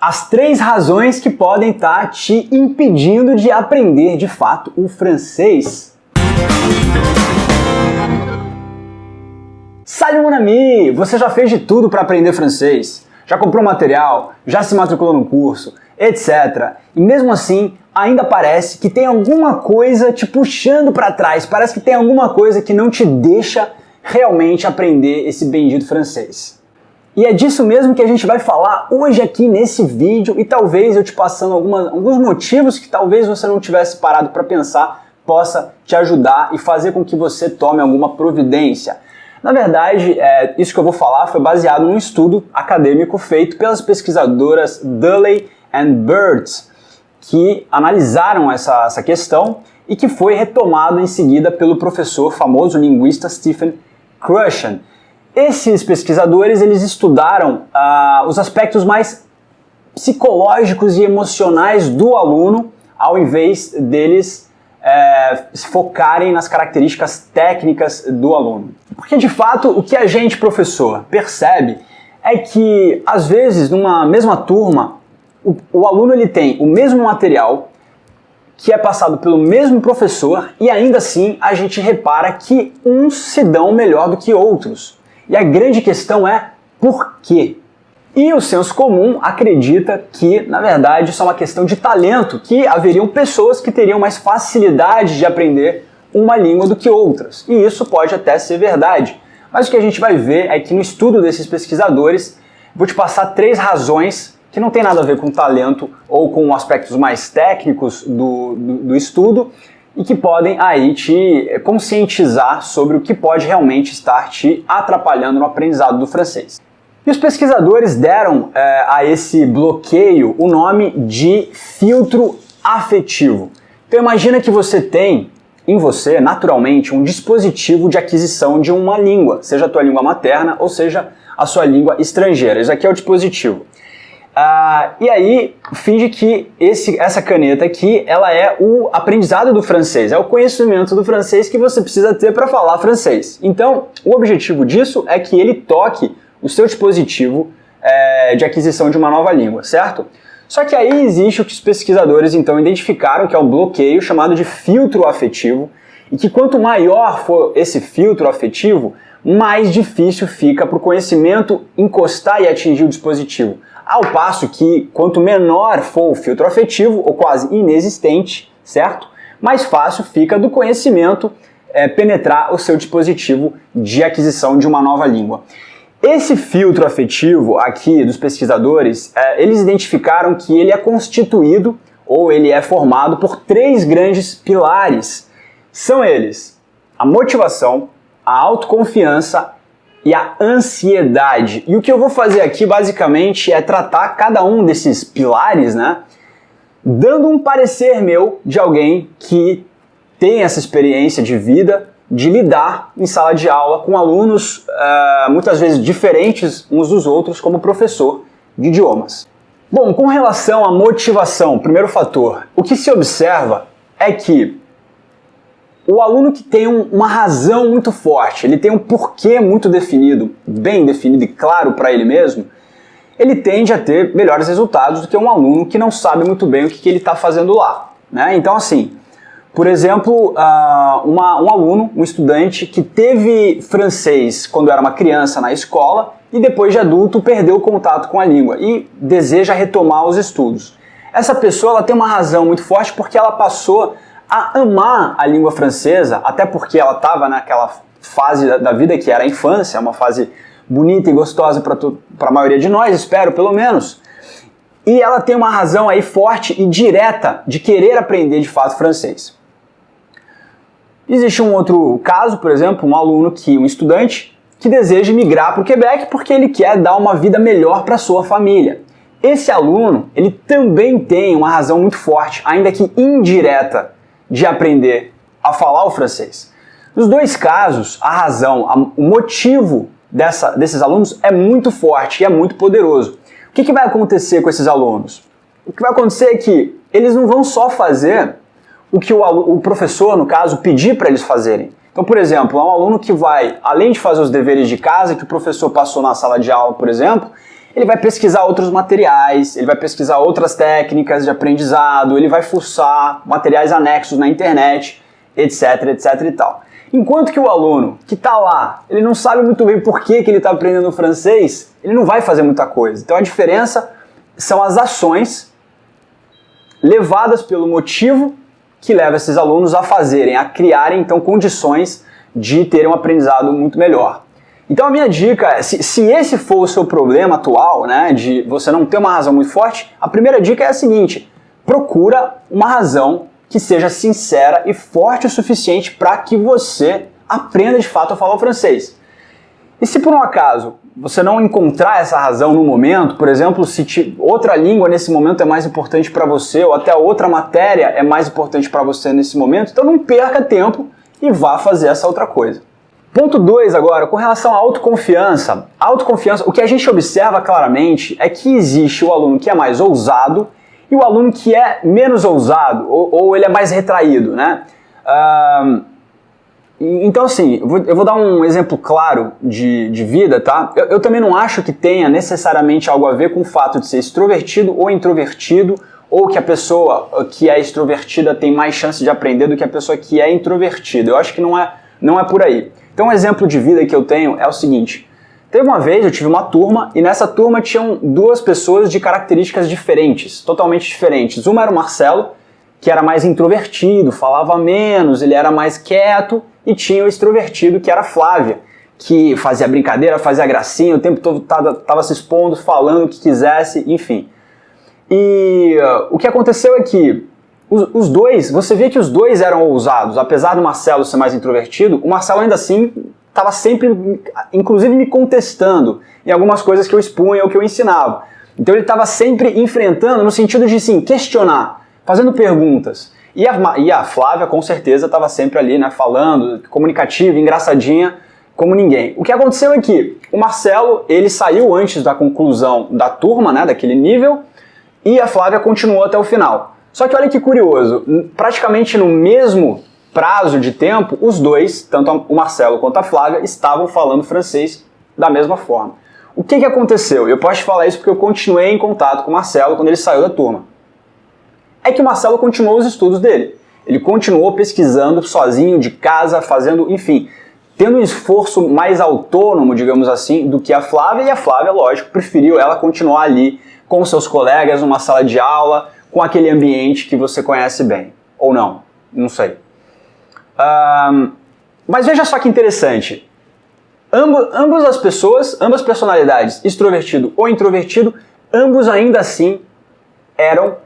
As 3 razões que podem estar te impedindo de aprender de fato o francês. Salut mon ami! Você já fez de tudo para aprender francês? Já comprou material? Já se matriculou no curso? Etc. E mesmo assim, ainda parece que tem alguma coisa te puxando para trás. Parece que tem alguma coisa que não te deixa realmente aprender esse bendito francês. E é disso mesmo que a gente vai falar hoje aqui nesse vídeo e talvez eu te passando alguns motivos que talvez você não tivesse parado para pensar possa te ajudar e fazer com que você tome alguma providência. Na verdade, isso que eu vou falar foi baseado num estudo acadêmico feito pelas pesquisadoras Dudley and Birds, que analisaram essa questão e que foi retomado em seguida pelo professor famoso linguista Stephen Krashen. Esses pesquisadores eles estudaram os aspectos mais psicológicos e emocionais do aluno, ao invés deles se focarem nas características técnicas do aluno. Porque de fato o que a gente, professor, percebe é que às vezes numa mesma turma o aluno ele tem o mesmo material que é passado pelo mesmo professor e ainda assim a gente repara que uns se dão melhor do que outros. E a grande questão é por quê? E o senso comum acredita que, na verdade, isso é uma questão de talento, que haveriam pessoas que teriam mais facilidade de aprender uma língua do que outras. E isso pode até ser verdade. Mas o que a gente vai ver é que no estudo desses pesquisadores, vou te passar 3 razões que não tem nada a ver com talento ou com aspectos mais técnicos do estudo, e que podem aí te conscientizar sobre o que pode realmente estar te atrapalhando no aprendizado do francês. E os pesquisadores deram a esse bloqueio o nome de filtro afetivo. Então imagina que você tem em você, naturalmente, um dispositivo de aquisição de uma língua, seja a tua língua materna ou seja a sua língua estrangeira. Isso aqui é o dispositivo. E aí, finge que essa caneta aqui, ela é o aprendizado do francês, é o conhecimento do francês que você precisa ter para falar francês. Então, o objetivo disso é que ele toque o seu dispositivo de aquisição de uma nova língua, certo? Só que aí existe o que os pesquisadores então identificaram, que é um bloqueio chamado de filtro afetivo, e que quanto maior for esse filtro afetivo, mais difícil fica para o conhecimento encostar e atingir o dispositivo. Ao passo que, quanto menor for o filtro afetivo, ou quase inexistente, certo? Mais fácil fica do conhecimento penetrar o seu dispositivo de aquisição de uma nova língua. Esse filtro afetivo aqui dos pesquisadores, eles identificaram que ele é constituído, ou ele é formado por 3 grandes pilares. São eles a motivação, a autoconfiança e a ansiedade. E o que eu vou fazer aqui basicamente é tratar cada um desses pilares, né, dando um parecer meu de alguém que tem essa experiência de vida, de lidar em sala de aula com alunos muitas vezes diferentes uns dos outros como professor de idiomas. Bom, com relação à motivação, primeiro fator, o que se observa é que o aluno que tem uma razão muito forte, ele tem um porquê muito definido, bem definido e claro para ele mesmo, ele tende a ter melhores resultados do que um aluno que não sabe muito bem o que ele está fazendo lá, né? Então assim, por exemplo, um aluno, um estudante que teve francês quando era uma criança na escola e depois de adulto perdeu o contato com a língua e deseja retomar os estudos. Essa pessoa ela tem uma razão muito forte porque ela passou a amar a língua francesa, até porque ela estava naquela fase da vida que era a infância, uma fase bonita e gostosa para a maioria de nós, espero pelo menos. E ela tem uma razão aí forte e direta de querer aprender de fato francês. Existe um outro caso, por exemplo, um estudante que deseja migrar para o Quebec porque ele quer dar uma vida melhor para sua família. Esse aluno, ele também tem uma razão muito forte, ainda que indireta, de aprender a falar o francês. Nos 2 casos, a razão, o motivo desses alunos é muito forte e é muito poderoso. O que vai acontecer com esses alunos? O que vai acontecer é que eles não vão só fazer o que o professor, no caso, pedir para eles fazerem. Então, por exemplo, há um aluno que vai, além de fazer os deveres de casa que o professor passou na sala de aula, por exemplo, Ele vai pesquisar outros materiais, ele vai pesquisar outras técnicas de aprendizado, ele vai fuçar materiais anexos na internet, etc, etc e tal. Enquanto que o aluno que está lá, ele não sabe muito bem por que ele está aprendendo francês, ele não vai fazer muita coisa. Então a diferença são as ações levadas pelo motivo que leva esses alunos a fazerem, a criarem então condições de terem um aprendizado muito melhor. Então a minha dica é, se esse for o seu problema atual, né, de você não ter uma razão muito forte, a primeira dica é a seguinte: procura uma razão que seja sincera e forte o suficiente para que você aprenda de fato a falar o francês. E se por um acaso você não encontrar essa razão no momento, por exemplo, se outra língua nesse momento é mais importante para você, ou até outra matéria é mais importante para você nesse momento, então não perca tempo e vá fazer essa outra coisa. Ponto 2 agora, com relação à autoconfiança. A autoconfiança, o que a gente observa claramente é que existe o aluno que é mais ousado e o aluno que é menos ousado, ou ele é mais retraído, né? Então assim, eu vou dar um exemplo claro de vida, tá? Eu também não acho que tenha necessariamente algo a ver com o fato de ser extrovertido ou introvertido, ou que a pessoa que é extrovertida tem mais chance de aprender do que a pessoa que é introvertida. Eu acho que não é por aí. Então um exemplo de vida que eu tenho é o seguinte: teve uma vez, eu tive uma turma, e nessa turma tinham duas pessoas de características diferentes, totalmente diferentes. Uma era o Marcelo, que era mais introvertido, falava menos, ele era mais quieto, e tinha o extrovertido, que era a Flávia, que fazia brincadeira, fazia gracinha, o tempo todo estava se expondo, falando o que quisesse, enfim. E o que aconteceu é que os dois, você vê que os dois eram ousados, apesar do Marcelo ser mais introvertido, o Marcelo ainda assim estava sempre, inclusive, me contestando em algumas coisas que eu expunha ou que eu ensinava. Então ele estava sempre enfrentando no sentido de, sim, questionar, fazendo perguntas. E a Flávia, com certeza, estava sempre ali, né, falando, comunicativa, engraçadinha, como ninguém. O que aconteceu é que o Marcelo, ele saiu antes da conclusão da turma, né, daquele nível, e a Flávia continuou até o final. Só que olha que curioso, praticamente no mesmo prazo de tempo, os dois, tanto o Marcelo quanto a Flávia, estavam falando francês da mesma forma. O que aconteceu? Eu posso te falar isso porque eu continuei em contato com o Marcelo quando ele saiu da turma. É que o Marcelo continuou os estudos dele. Ele continuou pesquisando sozinho, de casa, fazendo, enfim, tendo um esforço mais autônomo, digamos assim, do que a Flávia, e a Flávia, lógico, preferiu ela continuar ali com seus colegas, numa sala de aula, com aquele ambiente que você conhece bem. Ou não, não sei. Mas veja só que interessante. Ambas as pessoas, ambas personalidades, extrovertido ou introvertido, ambos ainda assim eram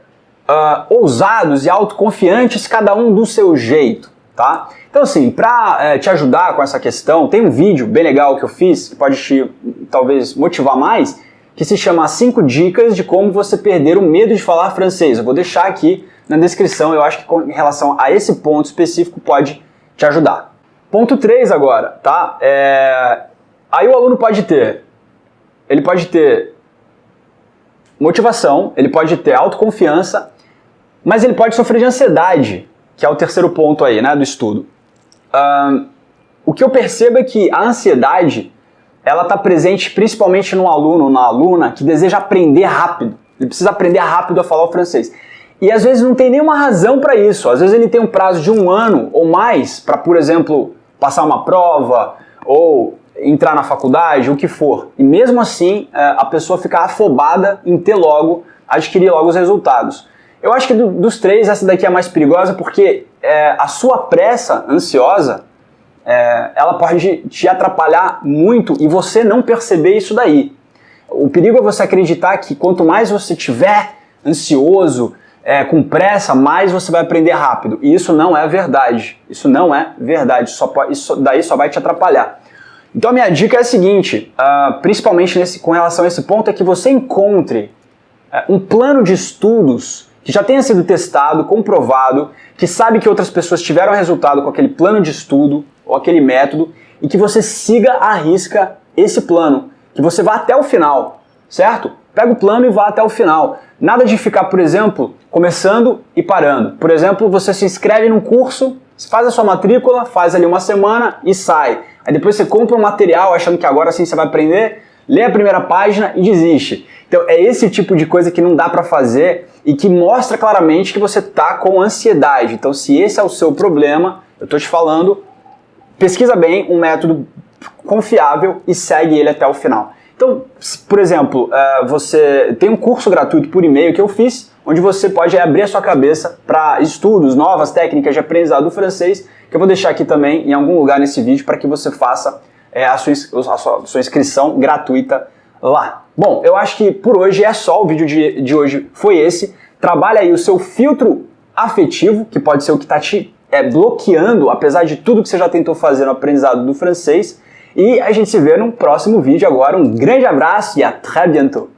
ousados e autoconfiantes, cada um do seu jeito, tá? Então assim, para te ajudar com essa questão, tem um vídeo bem legal que eu fiz, que pode te talvez motivar mais, que se chama 5 dicas de como você perder o medo de falar francês. Eu vou deixar aqui na descrição, eu acho que em relação a esse ponto específico pode te ajudar. Ponto 3 agora, tá? Aí o aluno ele pode ter motivação, ele pode ter autoconfiança, mas ele pode sofrer de ansiedade, que é o terceiro ponto aí, né, do estudo. O que eu percebo é que a ansiedade, ela está presente principalmente no aluno ou na aluna que deseja aprender rápido. Ele precisa aprender rápido a falar o francês. E às vezes não tem nenhuma razão para isso. Às vezes ele tem um prazo de 1 ano ou mais para, por exemplo, passar uma prova ou entrar na faculdade, o que for. E mesmo assim, a pessoa fica afobada em adquirir logo os resultados. Eu acho que dos três, essa daqui é a mais perigosa porque a sua pressa ansiosa, ela pode te atrapalhar muito e você não perceber isso daí. O perigo é você acreditar que quanto mais você tiver ansioso, com pressa, mais você vai aprender rápido. E isso não é verdade. Isso não é verdade. Isso daí só vai te atrapalhar. Então a minha dica é a seguinte, principalmente com relação a esse ponto, é que você encontre um plano de estudos que já tenha sido testado, comprovado, que sabe que outras pessoas tiveram resultado com aquele plano de estudo ou aquele método, e que você siga à risca esse plano, que você vá até o final, certo? Pega o plano e vá até o final. Nada de ficar, por exemplo, começando e parando. Por exemplo, você se inscreve num curso, faz a sua matrícula, faz ali 1 semana e sai. Aí depois você compra um material achando que agora sim você vai aprender, lê a primeira página e desiste. Então é esse tipo de coisa que não dá para fazer e que mostra claramente que você tá com ansiedade. Então se esse é o seu problema, eu tô te falando, pesquisa bem um método confiável e segue ele até o final. Então, por exemplo, você tem um curso gratuito por e-mail que eu fiz, onde você pode abrir a sua cabeça para estudos, novas técnicas de aprendizado do francês, que eu vou deixar aqui também em algum lugar nesse vídeo para que você faça a sua inscrição gratuita lá. Bom, eu acho que por hoje é só, o vídeo de hoje foi esse. Trabalha aí o seu filtro afetivo, que pode ser o que está te bloqueando, apesar de tudo que você já tentou fazer no aprendizado do francês. E a gente se vê no próximo vídeo agora. Um grande abraço e à très bientôt!